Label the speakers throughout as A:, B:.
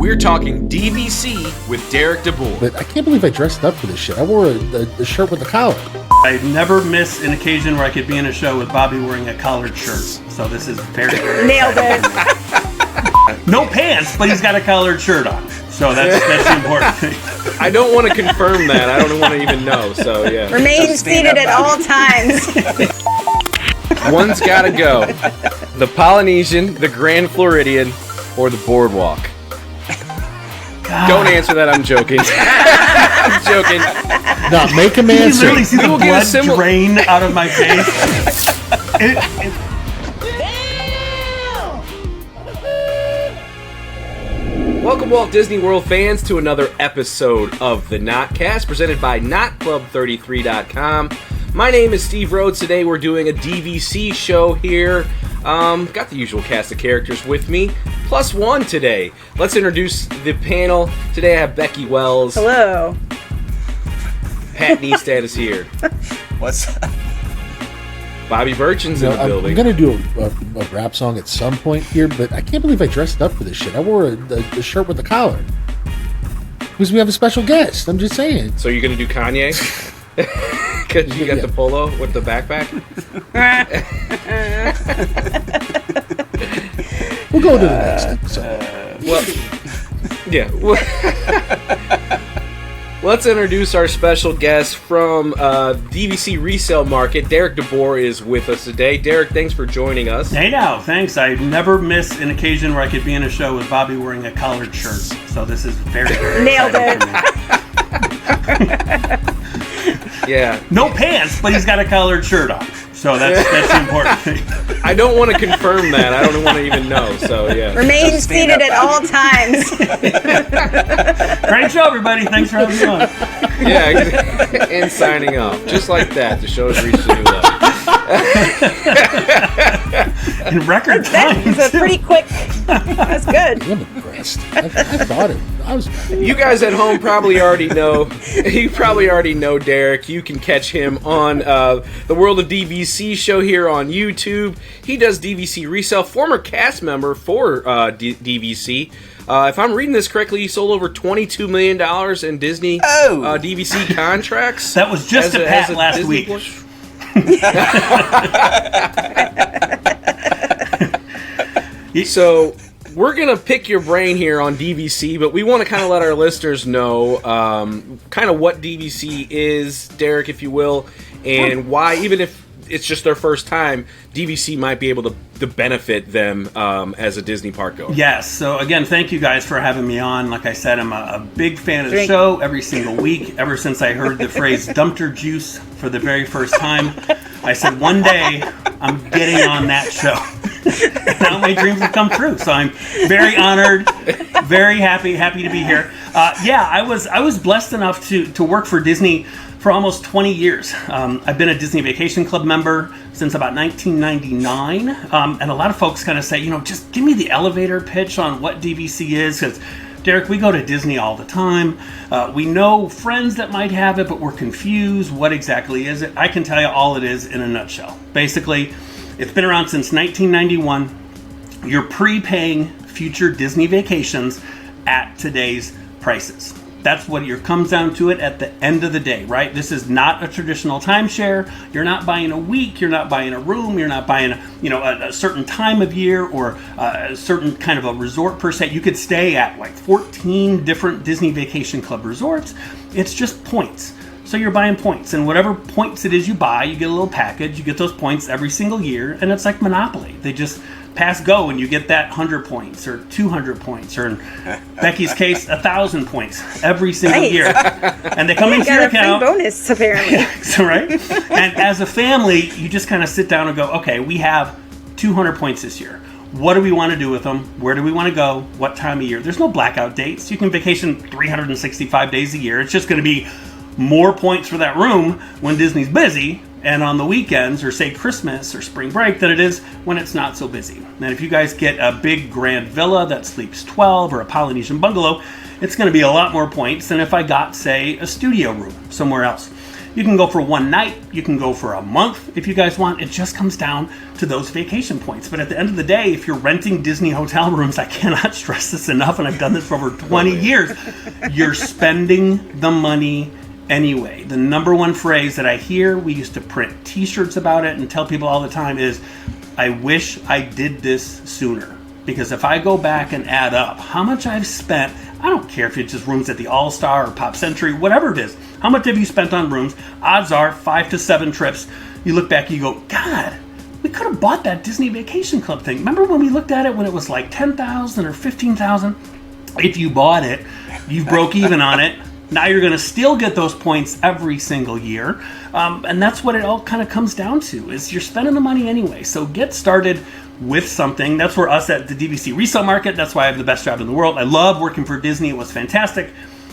A: We're talking DVC with Derek DeBoer.
B: But I can't believe I dressed up for this shit. I wore a shirt with a collar.
C: I never miss an occasion where I could be in a show with Bobby wearing a collared shirt. So this is very, very
D: Nailed it.
C: No pants, but he's got a collared shirt on. So that's the important thing.
A: I don't want to confirm that. I don't want to even know. So yeah.
D: Remain seated at all times.
A: One's got to go. The Polynesian, the Grand Floridian, or the Boardwalk.
C: God.
A: Don't answer that. I'm joking. I'm joking.
B: No, make him
C: You
B: answer.
C: literally see the
A: will get a
C: blood drain out of my face.
A: Welcome, Walt Disney World fans, to another episode of the Notcast, presented by NotClub33.com. My name is Steve Rhodes. Today we're doing a DVC show here. Got the usual cast of characters with me, plus one today. Let's introduce the panel. Today I have Becky Wells.
D: Hello.
A: Pat Neistat is here.
E: What's up?
A: Bobby Burchins in the building.
B: I'm going to do a rap song at some point here, but I can't believe I dressed up for this shit. I wore a shirt with a collar. Because we have a special guest. I'm just saying.
A: So you're going to do Kanye? Because you got the polo with the backpack?
B: We'll go to the next episode.
A: Let's introduce our special guest from DVC Resale Market. Derek DeBoer is with us today. Derek, thanks for joining us.
C: Hey now, thanks. I never miss an occasion where I could be in a show with Bobby wearing a collared shirt. So this is very, very
D: Nailed it.
A: Yeah.
C: No pants, but he's got a collared shirt on. So that's the important thing.
A: I don't want to confirm that. I don't want to even know. So, yeah.
D: Remain seated at all times.
C: Great show, everybody. Thanks for having me on.
A: Yeah, and signing off. Just like that. The show has reached a new level.
C: In record time.
D: That's pretty quick. That's good.
B: I'm impressed. I thought it. I was.
A: You guys at home probably already know. You probably already know Derek. You can catch him on the World of DVC show here on YouTube. He does DVC resale. Former cast member for DVC. If I'm reading this correctly, he sold over $22 million in Disney DVC contracts.
C: That was just a Pat last
A: Disney
C: week.
A: So we're going to pick your brain here on DVC, but we want to kind of let our listeners know kind of what DVC is, Derek, if you will, and why, even if it's just their first time, DVC might be able to benefit them as a Disney park goer.
C: Yes. So again, thank you guys for having me on. Like I said, I'm a big fan of the show every single week. Ever since I heard the phrase dumpster juice for the very first time, I said one day I'm getting on that show. Now my dreams have come true. So I'm very honored, very happy to be here. I was blessed enough to work for Disney for almost 20 years. I've been a Disney Vacation Club member since about 1999. And a lot of folks kind of say, just give me the elevator pitch on what DVC is, because Derek, we go to Disney all the time. We know friends that might have it, but we're confused. What exactly is it? I can tell you all it is in a nutshell. Basically, it's been around since 1991. You're prepaying future Disney vacations at today's prices. That's what it comes down to it at the end of the day, right? This is not a traditional timeshare. You're not buying a week. You're not buying a room. You're not buying a certain time of year or a certain kind of a resort per se. You could stay at like 14 different Disney Vacation Club resorts. It's just points. So you're buying points, and whatever points it is you buy, you get a little package. You get those points every single year, and it's like Monopoly. They just pass go, and you get that 100 points or 200 points, or in Becky's case, 1,000 points every single year. And they come into your account.
D: Free bonus, apparently.
C: Right? And as a family, you just kind of sit down and go, okay, we have 200 points this year. What do we want to do with them? Where do we want to go? What time of year? There's no blackout dates. You can vacation 365 days a year. It's just going to be more points for that room when Disney's busy and on the weekends, or say Christmas or spring break, than it is when it's not so busy. And if you guys get a big grand villa that sleeps 12 or a Polynesian bungalow, it's going to be a lot more points than if I got, say, a studio room somewhere else. You can go for one night. You can go for a month if you guys want. It just comes down to those vacation points. But at the end of the day, if you're renting Disney hotel rooms, I cannot stress this enough, and I've done this for over 20 years, you're spending the money anyway. The number one phrase that I hear, we used to print t-shirts about it and tell people all the time is, I wish I did this sooner. Because if I go back and add up how much I've spent, I don't care if it's just rooms at the All-Star or Pop Century, whatever it is, how much have you spent on rooms? Odds are 5 to 7 trips. You look back and you go, God, we could have bought that Disney Vacation Club thing. Remember when we looked at it when it was like $10,000 or $15,000? If you bought it, you broke even on it. Now you're going to still get those points every single year. And that's what it all kind of comes down to, is you're spending the money anyway. So get started with something. That's where us at the DVC resale market, that's why I have the best job in the world. I love working for Disney. It was fantastic.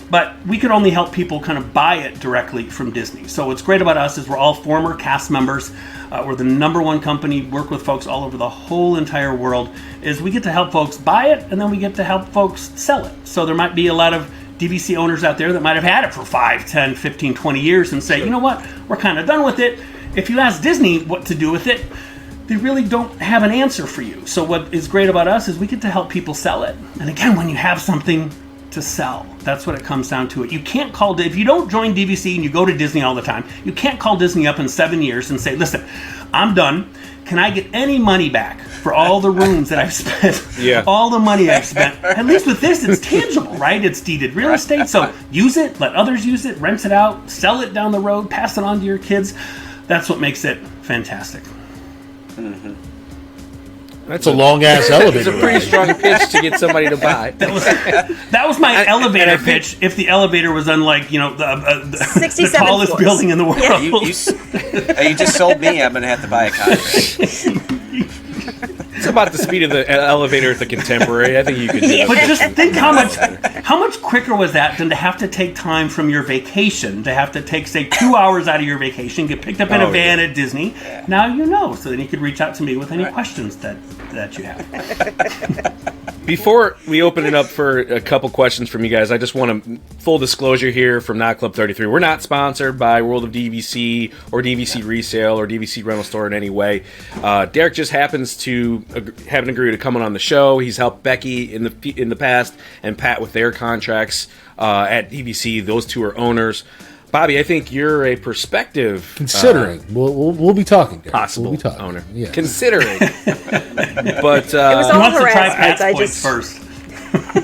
C: But we could only help people kind of buy it directly from Disney. So what's great about us is we're all former cast members. We're the number one company, work with folks all over the whole entire world, is we get to help folks buy it, and then we get to help folks sell it. So there might be a lot of DVC owners out there that might have had it for 5, 10, 15, 20 years and say, you know what, we're kind of done with it. If you ask Disney what to do with it, they really don't have an answer for you. So what is great about us is we get to help people sell it. And again, when you have something to sell, that's what it comes down to. You can't call, if you don't join DVC and you go to Disney all the time, you can't call Disney up in 7 years and say, listen, I'm done. Can I get any money back for all the rooms that I've spent?
A: Yeah.
C: All the money I've spent. At least with this, it's tangible, right? It's deeded real estate. So use it, let others use it, rent it out, sell it down the road, pass it on to your kids. That's what makes it fantastic.
A: Mm-hmm.
B: That's a long ass elevator.
A: It's a pretty strong pitch to get somebody to buy.
C: That was my elevator pitch. If the elevator was unlike, the
D: 67
C: tallest
D: floors.
C: building in the world.
D: Yeah.
E: You just sold me. I'm going to have to buy a contract.
A: It's about the speed of the elevator at the Contemporary. I think you could do it.
C: But just think how much quicker was that than to have to take time from your vacation, to have to take, say, 2 hours out of your vacation, get picked up in a van at Disney. Yeah. Now you know, so then you could reach out to me with any questions that you have.
A: Before we open it up for a couple questions from you guys, I just want to full disclosure here from Not Club 33. We're not sponsored by World of DVC or DVC Resale or DVC Rental Store in any way. Derek just happens to have an agreed to come on the show. He's helped Becky in the past and Pat with their contracts at DVC. Those two are owners. Bobby, I think you're a prospective
B: considering. We'll be talking. Derek.
A: Possible
B: we'll be talking.
A: owner.
B: Yeah.
A: Considering, but
D: It was all
C: Wants to try
D: harassment.
C: Pat's
D: I
C: points
D: just
C: first.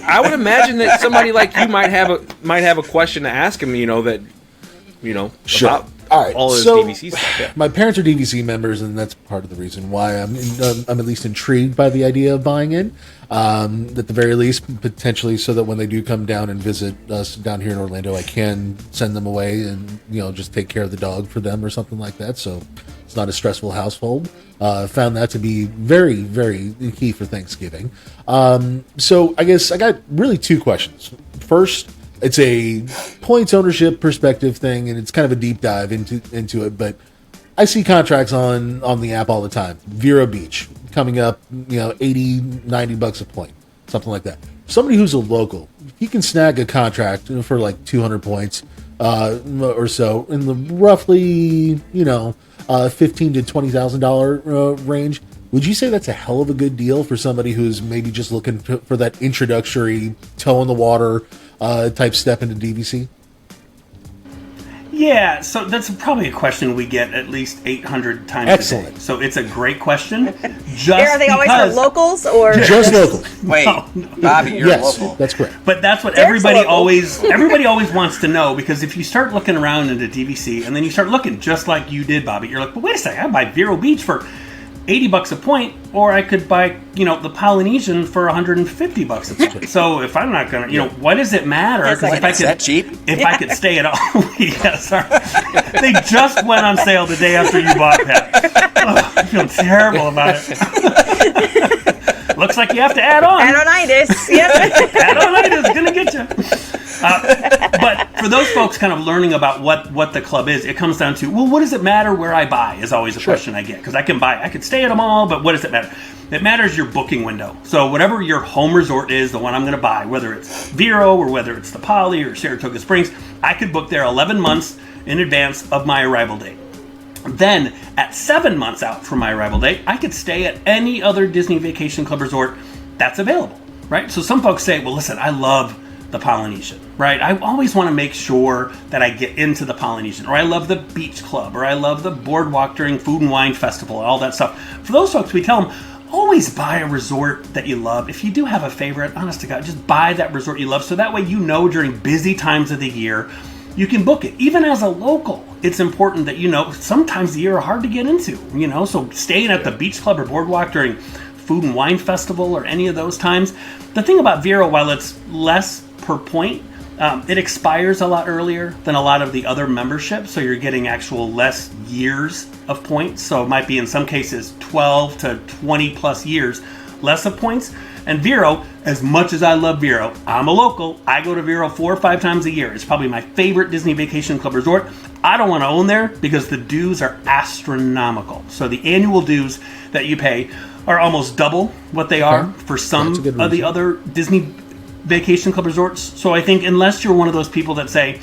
A: I would imagine that somebody like you might have a question to ask him.
B: Sure.
A: About
B: all right.
A: all his
B: So,
A: DVC stuff. Yeah.
B: my parents are DVC members, and that's part of the reason why I'm at least intrigued by the idea of buying in. At the very least, potentially, so that when they do come down and visit us down here in Orlando, I can send them away and just take care of the dog for them or something like that. So it's not a stressful household. Found that to be very, very key for Thanksgiving. So I guess I got really two questions. First, it's a points ownership perspective thing, and it's kind of a deep dive into it. But I see contracts on the app all the time. Vero Beach coming up, $80-$90 a point, something like that. Somebody who's a local, he can snag a contract for like 200 points or so in the roughly $15,000 to $20,000 range. Would you say that's a hell of a good deal for somebody who's maybe just looking for that introductory toe in the water type step into DVC?
C: Yeah, so that's probably a question we get at least 800 times
B: Excellent.
C: a day. So it's a great question. Just
D: are they always for locals or
B: Just locals.
E: Wait, Bobby, you're
B: Yes,
E: local.
B: that's correct.
C: But that's what
D: Derek's
C: everybody
D: local.
C: always wants to know, because if you start looking around into DVC and then you start looking just like you did, Bobby, you're like, but wait a second, I buy Vero Beach for $80 a point, or I could buy, the Polynesian for $150 a point. So if I'm not gonna, what does it matter?
D: That's like-
C: if I
E: Is that cheap?
C: If I could stay at all, yes, sorry. They just went on sale the day after you bought that. Oh, I feel terrible about it. Looks like you have to add on.
D: Adonitis? Yep.
C: Adonitis is gonna get you. But for for those folks kind of learning about what the club is, it comes down to, well, what does it matter where I buy is always a question I get. Because I could stay at a mall, but what does it matter? It matters your booking window. So whatever your home resort is, the one I'm going to buy, whether it's Vero or whether it's the Poly or Saratoga Springs, I could book there 11 months in advance of my arrival date. Then, at 7 months out from my arrival date, I could stay at any other Disney Vacation Club resort that's available, right? So some folks say, well, listen, I love the Polynesian, right? I always want to make sure that I get into the Polynesian, or I love the Beach Club, or I love the Boardwalk during Food and Wine Festival, all that stuff. For those folks, we tell them, always buy a resort that you love. If you do have a favorite, honest to God, just buy that resort you love, so that way you know during busy times of the year, you can book it. Even as a local, it's important that you know sometimes the year are hard to get into, so staying at the Beach Club or Boardwalk during Food and Wine Festival or any of those times. The thing about Vero, while it's less per point, it expires a lot earlier than a lot of the other memberships, so you're getting actual less years of points. So it might be in some cases 12 to 20 plus years less of points. And Vero, as much as I love Vero, I'm a local. I go to Vero 4 or 5 times a year. It's probably my favorite Disney Vacation Club resort. I don't want to own there because the dues are astronomical. So the annual dues that you pay are almost double what they are for some of the other Disney Vacation Club resorts. So I think unless you're one of those people that say,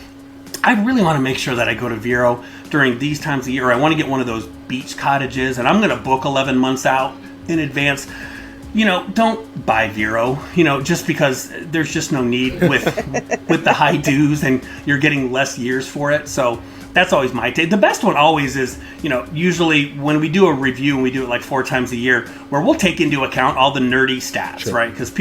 C: I really want to make sure that I go to Vero during these times of year, I want to get one of those beach cottages, and I'm going to book 11 months out in advance, don't buy Vero, just because there's just no need with the high dues and you're getting less years for it. So that's always my take. The best one always is, usually when we do a review, and we do it like 4 times a year, where we'll take into account all the nerdy stats, right? Because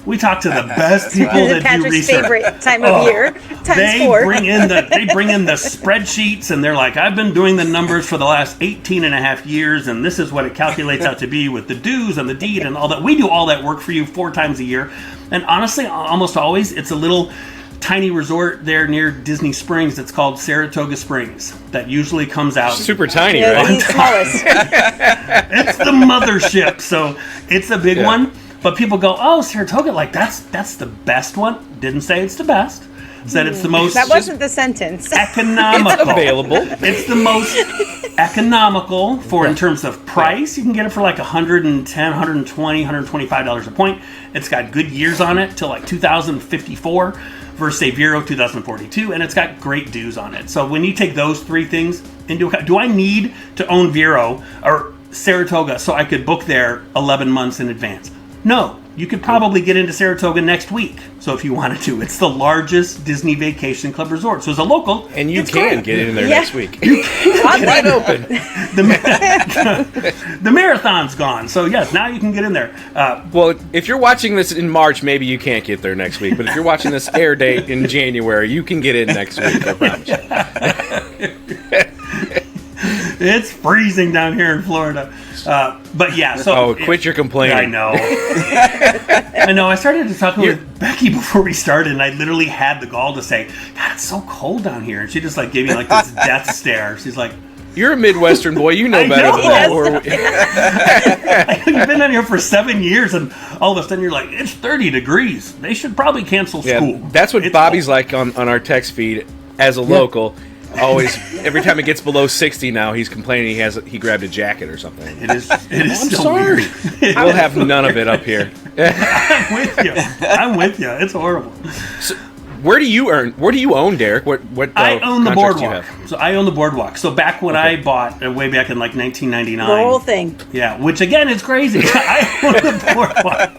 C: we talk to the best people that do
D: Patrick's
C: research.
D: favorite time of year, times 4.
C: They bring in the spreadsheets, and they're like, I've been doing the numbers for the last 18 and a half years, and this is what it calculates out to be with the dues and the deed and all that. We do all that work for you 4 times a year. And honestly, almost always, it's a little tiny resort there near Disney Springs. It's called Saratoga Springs. That usually comes out
A: super tiny,
D: Yeah,
A: right?
D: the smallest.
C: It's the mothership, so it's a big one. But people go, oh, Saratoga, like that's the best one. Didn't say it's the best. Said it's the most.
D: That wasn't the sentence.
C: Economical.
A: It's available.
C: It's the most economical in terms of price. You can get it for like $110, $120, $125 a point. It's got good years on it till like 2054 versus say Vero 2042, and it's got great dues on it. So when you take those 3 things into account, do I need to own Vero or Saratoga so I could book there 11 months in advance? No, you could probably get into Saratoga next week. So if you wanted to, it's the largest Disney Vacation Club resort. So as a local,
A: And you can get in there next week.
D: Wide
A: open.
C: The marathon's gone. So yes, now you can get in there.
A: Well, if you're watching this in March, maybe you can't get there next week. But if you're watching this air date in January, you can get in next week, I promise you.
C: It's freezing down here in Florida. But yeah, so...
A: quit your complaining.
C: I know. I know. I started to talk with Becky before we started, and I literally had the gall to say, God, it's so cold down here. And she just gave me this death stare. She's like...
A: You're a Midwestern boy. You know better than that.
C: You've been down here for 7 years, and all of a sudden you're like, it's 30 degrees. They should probably cancel school.
A: That's what Bobby's like on our text feed as a local. Always, every time it gets below 60 now, he's complaining he grabbed a jacket or something.
C: It is
A: I'm
C: so
A: sorry.
C: weird.
A: We'll have none of it up here.
C: I'm with you. It's horrible.
A: So, where do you own, Derek? What
C: I own the
A: contracts do you
C: Boardwalk.
A: have?
C: So I own the Boardwalk. So back when I bought, way back in 1999.
D: The whole thing.
C: Yeah, which again is crazy. I own the Boardwalk.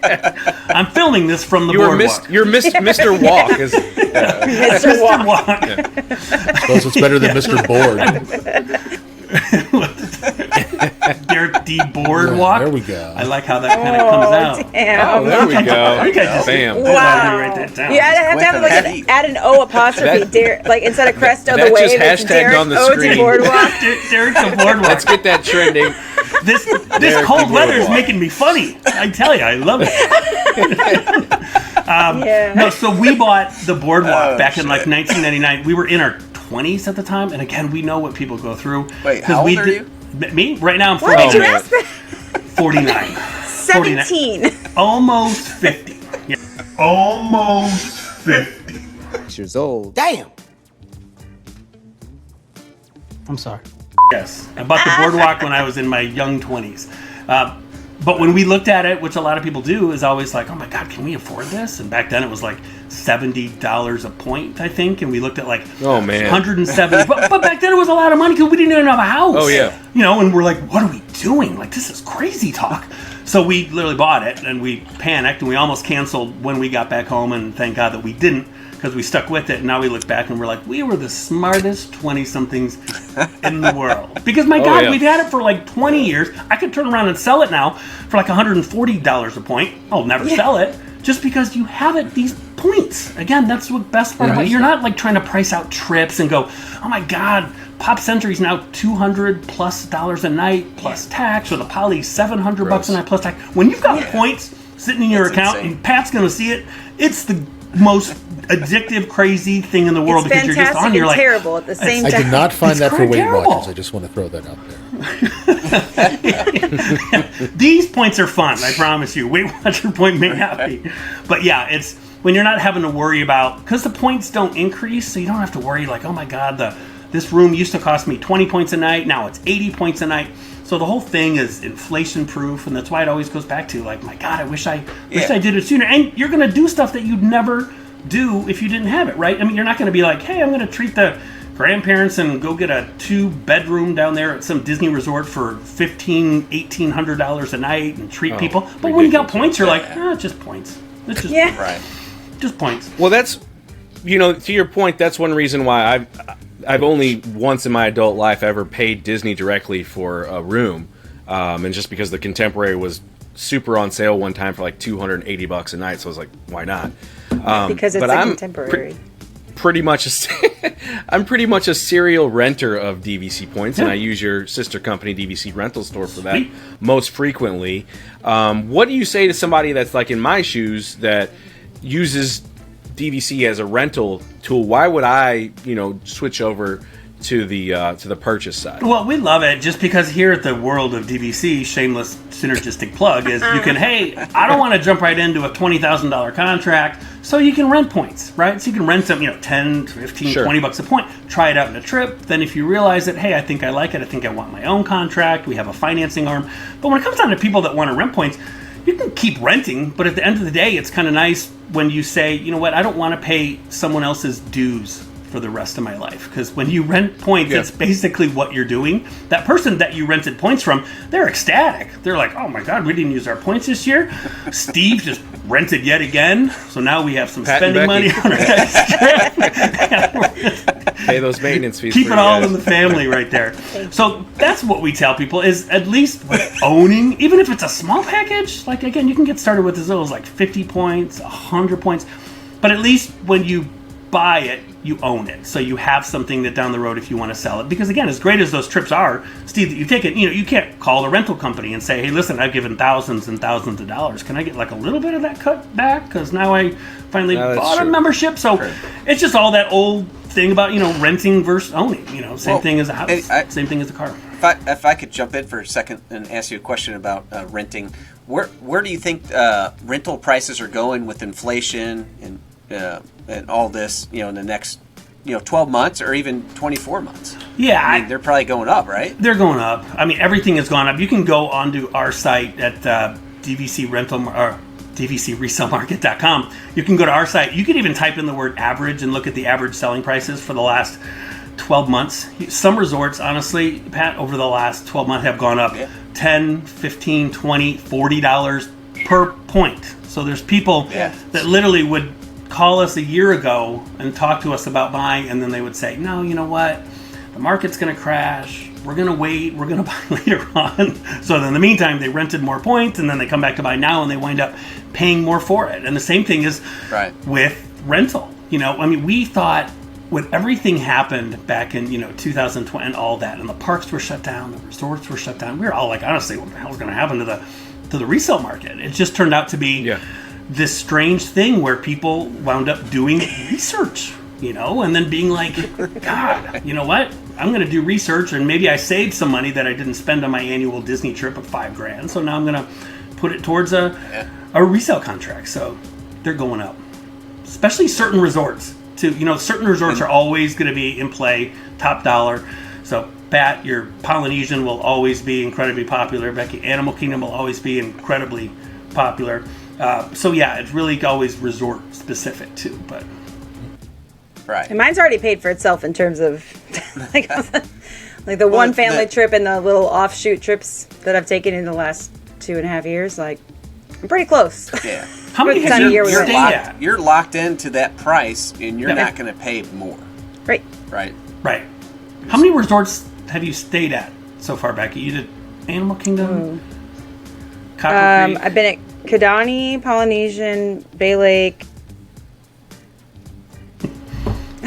C: I'm filming this from the Boardwalk.
A: You're Mr. Walk.
C: Mr. Walk.
B: I suppose it's better than Mr. Board.
C: Derek DeBoer walk.
B: There we go.
C: I like how that kind of comes out.
D: Damn.
A: Oh, there we go.
C: I think I just
A: Bam.
D: Wow.
C: write that down.
D: You have to have add an O apostrophe, instead of Cresto
A: that
D: the wave,
A: just
D: it's
A: hashtagged
D: Derek
A: on the
D: O
A: screen.
D: to Boardwalk.
C: Derek the Boardwalk.
A: Let's get that trending.
C: This
A: Derek
C: cold
A: the
C: weather is
A: Boardwalk.
C: making me funny. I tell you, I love it.
D: Yeah.
C: No, so we bought the Boardwalk back in 1999. We were in our 20s at the time, and again, we know what people go through.
E: Wait, how old are you?
C: Me? Right now I'm
D: Why did you
C: 49.
D: ask that?
C: 49.
D: 17.
C: Almost 50. Yeah. Almost 50.
F: Years old. Damn. I'm sorry.
C: Yes, I bought the Boardwalk when I was in my young 20s. But when we looked at it, which a lot of people do, is always like, oh my God, can we afford this? And back then it was like $70 a point, I think. And we looked at like 170. But back then it was a lot of money because we didn't even have a house.
A: Oh, yeah.
C: You know, and we're like, what are we doing? Like, this is crazy talk. So we literally bought it and we panicked and we almost canceled when we got back home. And thank God that we didn't, because we stuck with it. And now we look back and we're like, we were the smartest 20-somethings in the world. Because my God, we've had it for like 20 years. I could turn around and sell it now for like $140 a point. I'll never sell it, just because you have it, these points. Again, that's what best part about it. You're not like trying to price out trips and go, oh my God, Pop Century's now $200+ a night plus tax, or the Poly's $700 a night plus tax. When you've got points sitting in your account and Pat's going to see it, it's the most addictive, crazy thing in the world, because you're just on. You're like,
D: terrible at the same time.
B: I did not find that for Weight
C: terrible.
B: Watchers. I just want to throw that out there.
C: These points are fun, I promise you. Weight Watcher point may not be, but yeah, it's when you're not having to worry about, because the points don't increase, so you don't have to worry like, oh my God, this room used to cost me 20 points a night, now it's 80 points a night. So the whole thing is inflation proof, and that's why it always goes back to like, my God, I wish I did it sooner. And you're going to do stuff that you'd never do if you didn't have it, right? I mean, you're not going to be like, hey, I'm going to treat the grandparents and go get a 2-bedroom down there at some Disney resort for $1,800 a night and treat people. But ridiculous. When you got points, you're like, it's just points. It's just just points.
A: Well, that's, to your point, that's one reason why I've only once in my adult life ever paid Disney directly for a room, and just because the Contemporary was super on sale one time for like $280 a night, so I was like, why not?
D: Because it's a Contemporary.
A: Pretty much I'm pretty much a serial renter of DVC points, and I use your sister company, DVC Rental Store, for that most frequently. What do you say to somebody that's like in my shoes that uses DVC as a rental tool? Why would I, switch over to the purchase side?
C: Well, we love it just because here at the world of DVC, shameless synergistic plug, is you can, hey, I don't want to jump right into a $20,000 contract, so you can rent points, right? So you can rent them, 10, 15, $20 a point, try it out in a trip. Then if you realize that, hey, I think I like it, I think I want my own contract, we have a financing arm. But when it comes down to people that want to rent points, you can keep renting, but at the end of the day, it's kind of nice when you say, you know what, I don't want to pay someone else's dues for the rest of my life. Because when you rent points, it's basically what you're doing. That person that you rented points from, they're ecstatic. They're like, oh my God, we didn't use our points this year. Steve just rented yet again, so now we have some spending money on our next trip.
A: Pay those maintenance fees.
C: Keep it all in the family right there. So that's what we tell people, is at least with owning, even if it's a small package, like again, you can get started with as little as like 50 points, 100 points, but at least when you buy it, you own it. So you have something that down the road, if you want to sell it, because again, as great as those trips are, Steve, that you take it, you can't call the rental company and say, hey, listen, I've given thousands and thousands of dollars. Can I get like a little bit of that cut back? Because now I finally bought a membership. So it's just all that old thing about, renting versus owning, same thing as a house, same thing as a car.
E: If I could jump in for a second and ask you a question about renting, where do you think rental prices are going with inflation and all this, in the next, 12 months or even 24 months?
C: Yeah.
E: I mean, they're probably going up, right?
C: They're going up. I mean, everything has gone up. You can go onto our site at DVCResaleMarket.com. You can go to our site. You can even type in the word average and look at the average selling prices for the last 12 months. Some resorts, honestly, Pat, over the last 12 months have gone up $10, $15, $20, $40 per point. So there's people that literally would call us a year ago and talk to us about buying, and then they would say, no, you know what? The market's going to crash. We're going to wait. We're going to buy later on. So in the meantime, they rented more points, and then they come back to buy now, and they wind up paying more for it. And the same thing is with rental. We thought when everything happened back in 2020 and all that, and the parks were shut down, the resorts were shut down, we were all like, honestly, what the hell is going to happen to the resale market? It just turned out to be this strange thing where people wound up doing research, and then being like, God, you know what? I'm going to do research, and maybe I saved some money that I didn't spend on my annual Disney trip of $5,000. So now I'm going to put it towards a resale contract. So they're going up, especially certain resorts too. Certain resorts are always going to be in play, top dollar. So Pat, your Polynesian will always be incredibly popular. Becky, Animal Kingdom will always be incredibly popular. So yeah, it's really always resort specific too. But
E: Right.
D: And mine's already paid for itself in terms of like, like the one family trip and the little offshoot trips that I've taken in the last 2.5 years. Like, I'm pretty close.
E: Yeah.
C: how many
D: What
C: have
D: time of
C: you
D: year we
C: stayed
D: were?
C: at?
E: You're locked into that price, and you're
C: Yeah.
E: not going to pay more,
D: Right.
E: right?
C: Right. How many resorts have you stayed at so far, Becky? You did Animal Kingdom, Copper Creek.
D: I've been at Kidani, Polynesian, Bay Lake.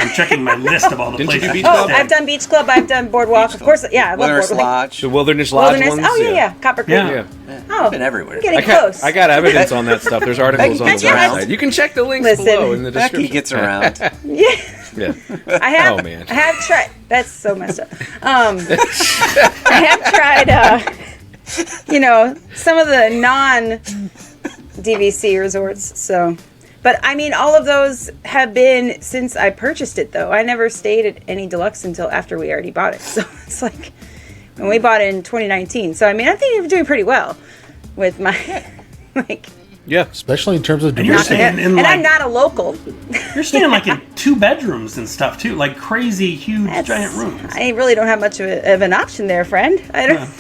C: I'm checking my list of all the
A: Didn't you
C: places.
A: do Beach
C: you've
A: Club?
D: Oh,
C: stayed.
D: I've done Beach Club. I've done Boardwalk. Of course, yeah, I love
E: Wilderness
D: Boardwalk.
E: Lodge.
A: The Wilderness Lodge
D: Wilderness.
A: ones.
D: Oh yeah. Copper Creek.
C: Yeah.
E: Yeah.
D: Oh,
E: I've been everywhere.
D: I'm getting
A: I got,
D: close.
A: I got evidence on that stuff. There's articles on the
D: That's right.
A: website. You can check the links
D: Listen.
A: below in the
E: Becky
A: description.
E: gets around.
D: Yeah,
A: Yeah.
D: I have.
A: Oh, man.
D: I have tried. That's so messed up. I have tried. Some of the non DVC resorts. So, but I mean, all of those have been since I purchased it. Though I never stayed at any deluxe until after we already bought it. So it's like when we bought it in 2019. So I mean, I think I'm doing pretty well with my like.
A: Yeah.
B: Especially in terms of
C: And you're
B: diversity.
C: staying in
D: And
C: like
D: I'm not a local.
C: you're staying like in 2 bedrooms and stuff too, like crazy huge
D: That's-
C: giant rooms.
D: I really don't have much of an option there, friend. I don't.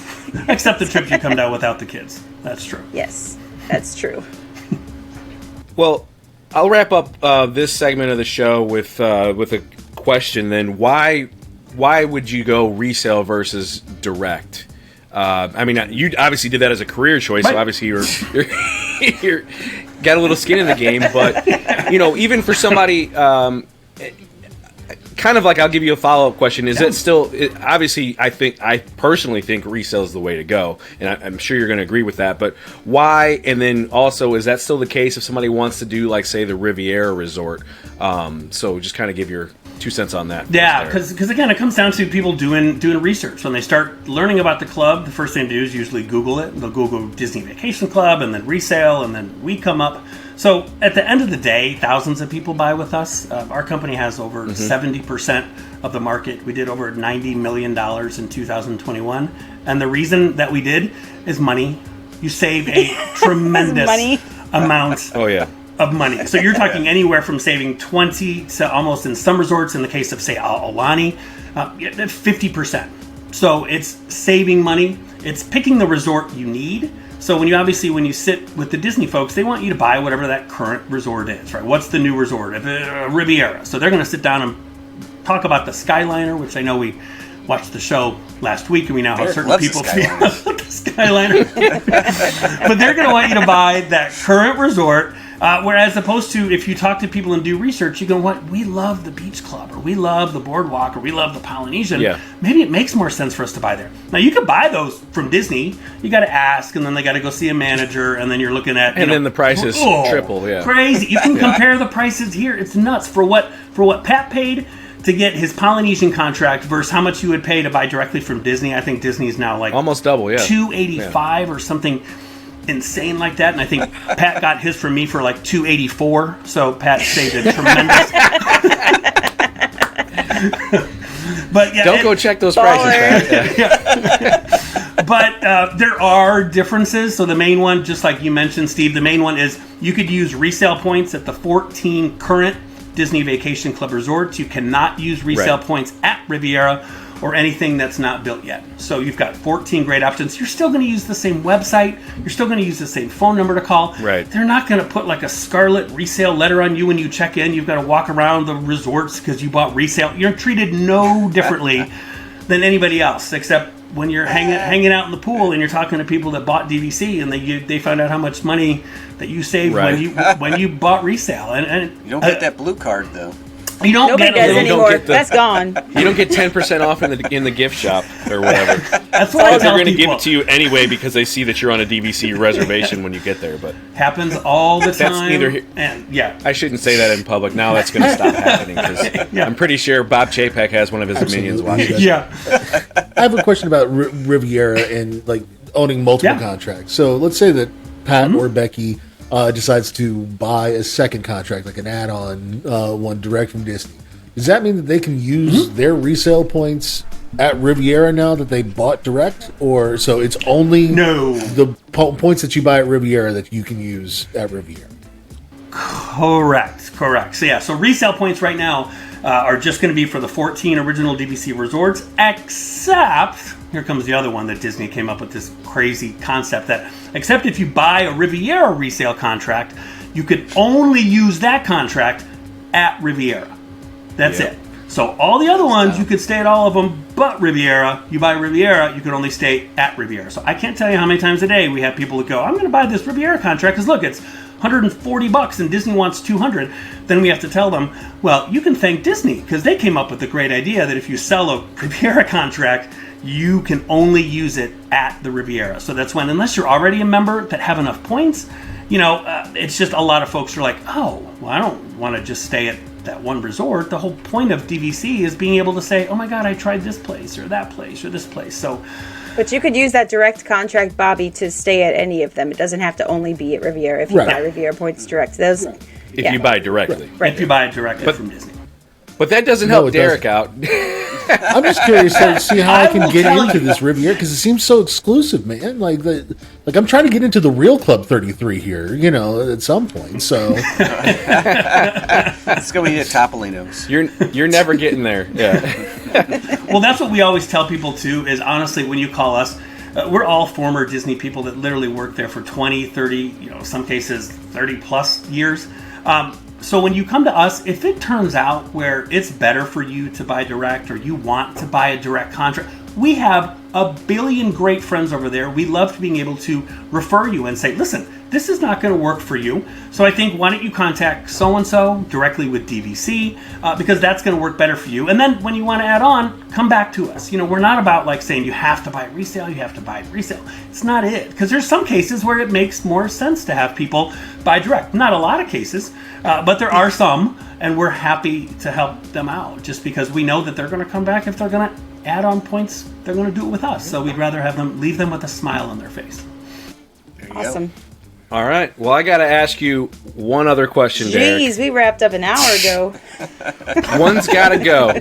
C: Except the trip you come down without the kids. That's true.
D: Yes, that's true.
A: Well, I'll wrap up this segment of the show with a question. Then, why would you go resale versus direct? I mean, you obviously did that as a career choice, so
C: Right.
A: obviously you're got a little skin in the game. But even for somebody, kind of like, I'll give you a follow up question: is it still? Obviously, I personally think resale is the way to go, and I'm sure you're going to agree with that. But why? And then also, is that still the case if somebody wants to do, like, say, the Riviera Resort? So just kind of give your 2 cents on that.
C: Yeah,
A: first there.
C: because again, it comes down to people doing research. When they start learning about the club, the first thing to do is usually Google it. They'll Google Disney Vacation Club and then resale, and then we come up. So at the end of the day, thousands of people buy with us. Our company has over 70% of the market. We did over $90 million in 2021. And the reason that we did is money. You save a tremendous
D: Money.
C: amount
A: Oh yeah.
C: of money. So you're talking anywhere from saving 20 to almost, in some resorts, in the case of, say, Aulani, 50%. So it's saving money. It's picking the resort you need. So when you sit with the Disney folks, they want you to buy whatever that current resort is, right? What's the new resort? Riviera. So they're going to sit down and talk about the Skyliner, which I know we watched the show last week, and we now have
E: Derek
C: certain
E: loves
C: people
E: the
C: feel
E: Skyliner.
C: about the Skyliner. But they're going to want you to buy that current resort. Whereas opposed to, if you talk to people and do research, you go, what? We love the Beach Club, or we love the Boardwalk, or we love the Polynesian.
A: Yeah.
C: Maybe it makes more sense for us to buy there. Now, you could buy those from Disney. You got to ask, and then they got to go see a manager, and then you're looking at...
A: Then the prices triple, yeah.
C: Crazy. You can compare the prices here. It's nuts. For what Pat paid to get his Polynesian contract versus how much you would pay to buy directly from Disney. I think Disney's now like...
A: Almost double, yeah.
C: $285 or something insane like that, and I think Pat got his from me for like $284. So Pat saved a tremendous. But yeah,
A: Don't go check those prices, Pat. Yeah.
C: But there are differences. So the main one, just like you mentioned, Steve, the main one is you could use resale points at the 14 current Disney Vacation Club resorts. You cannot use resale
A: Right.
C: points at Riviera or anything that's not built yet. So you've got 14 great options. You're still going to use the same website. You're still going to use the same phone number to call.
A: Right.
C: They're not going to put like a scarlet resale letter on you when you check in. You've got to walk around the resorts because you bought resale. You're treated no differently than anybody else, except when you're hanging out in the pool and you're talking to people that bought DVC, and they find out how much money that you saved
A: Right.
C: when you bought resale. And
E: You don't get that blue card, though.
C: you don't
D: Nobody
C: get
D: does
C: a little,
D: anymore.
A: get the-
D: That's gone.
A: You don't get 10% off in the gift shop or whatever.
C: That's what I
A: They're
C: tell
A: going to give
C: people.
A: it to you anyway because they see that you're on a DVC reservation when you get there. But
C: Happens all the time.
A: neither here-
C: And yeah,
A: I shouldn't say that in public. Now that's going to stop happening because
C: Yeah.
A: I'm pretty sure Bob Chapek has one of his minions watching. this.
C: yeah.
B: I have a question about Riviera and like owning multiple
C: Yeah.
B: contracts. So let's say that Pat or Becky decides to buy a second contract, like an add-on one direct from Disney. Does that mean that they can use their resale points at Riviera now that they bought direct, or so it's only the points that you buy at Riviera that you can use at Riviera?
C: Correct. So resale points right now are just going to be for the 14 original DVC resorts, except, here comes the other one that Disney came up with, this crazy concept that, except if you buy a Riviera resale contract, you could only use that contract at Riviera. That's it. So all the other ones, you could stay at all of them, but Riviera, you buy Riviera, you can only stay at Riviera. So I can't tell you how many times a day we have people that go, I'm going to buy this Riviera contract because look, it's $140 and Disney wants $200. Then we have to tell them, well, you can thank Disney because they came up with the great idea that if you sell a Riviera contract, you can only use it at the Riviera. So that's when, unless you're already a member that have enough points, it's just a lot of folks are like, oh, well, I don't want to just stay at that one resort. The whole point of DVC is being able to say, oh my God, I tried this place or that place or this place. So,
D: but you could use that direct contract, Bobby, to stay at any of them. It doesn't have to only be at Riviera if you buy Riviera points direct. Those,
A: if you buy directly.
C: Right. If you buy it directly from Disney.
A: But that doesn't help Derek out.
B: I'm just curious to see how I can get into this Riviera because it seems so exclusive, man. Like I'm trying to get into the real Club 33 here, at some point. So
E: it's going to be at Topolino's.
A: You're never getting there. Yeah.
C: Well, that's what we always tell people too. Is honestly, when you call us, we're all former Disney people that literally worked there for 20, 30, some cases 30 plus years. So when you come to us, if it turns out where it's better for you to buy direct or you want to buy a direct contract, we have a billion great friends over there. We love being able to refer you and say, listen, this is not going to work for you. So I think why don't you contact so-and-so directly with DVC because that's going to work better for you. And then when you want to add on, come back to us. We're not about like saying you have to buy resale, you have to buy resale. It's not it. Because there's some cases where it makes more sense to have people buy direct. Not a lot of cases, but there are some, and we're happy to help them out just because we know that they're going to come back. If they're going to add on points, they're going to do it with us. So we'd rather have them leave them with a smile on their face.
D: Awesome.
A: All right. Well, I got to ask you one other question, Derek.
D: Jeez, we wrapped up an hour ago.
A: One's got to go.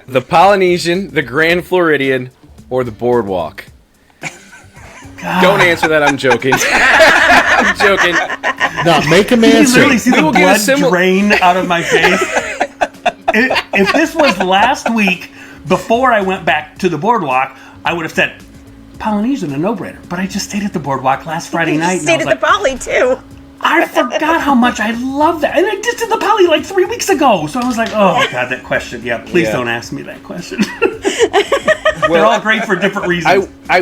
A: The Polynesian, the Grand Floridian, or the Boardwalk? God. Don't answer that. I'm joking. I'm joking.
B: No, make him answer.
C: You literally see the blood drain out of my face. If this was last week, before I went back to the Boardwalk, I would have said, Polynesian, a no-brainer. But I just stayed at the Boardwalk last Friday night.
D: Stayed at the Poly, too.
C: I forgot how much I love that. And I just did the Poly like 3 weeks ago. So I was like, oh, God, that question. Yeah, please don't ask me that question. They're all great for different reasons.
A: I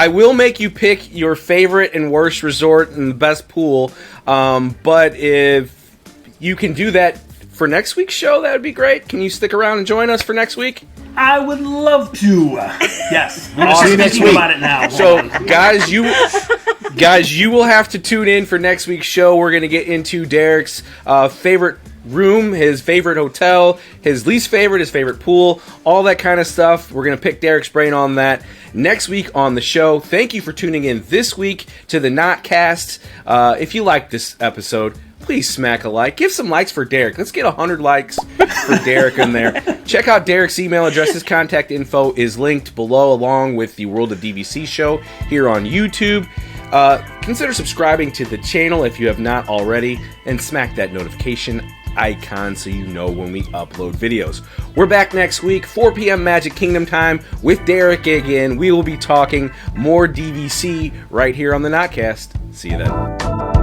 A: will make you pick your favorite and worst resort and the best pool. But if you can do that for next week's show, that would be great. Can you stick around and join us for next week?
C: I would love to. Yes. I'm
A: awesome.
C: just thinking about it now.
A: So, guys, you will have to tune in for next week's show. We're going to get into Derek's favorite room, his favorite hotel, his least favorite, his favorite pool, all that kind of stuff. We're going to pick Derek's brain on that next week on the show. Thank you for tuning in this week to the Notcast. If you liked this episode, please smack a like. Give some likes for Derek. Let's get 100 likes for Derek in there. Check out Derek's email address. His contact info is linked below along with the World of DVC show here on YouTube. Consider subscribing to the channel if you have not already and smack that notification icon so you know when we upload videos. We're back next week, 4 p.m. Magic Kingdom time with Derek again. We will be talking more DVC right here on the Notcast. See you then.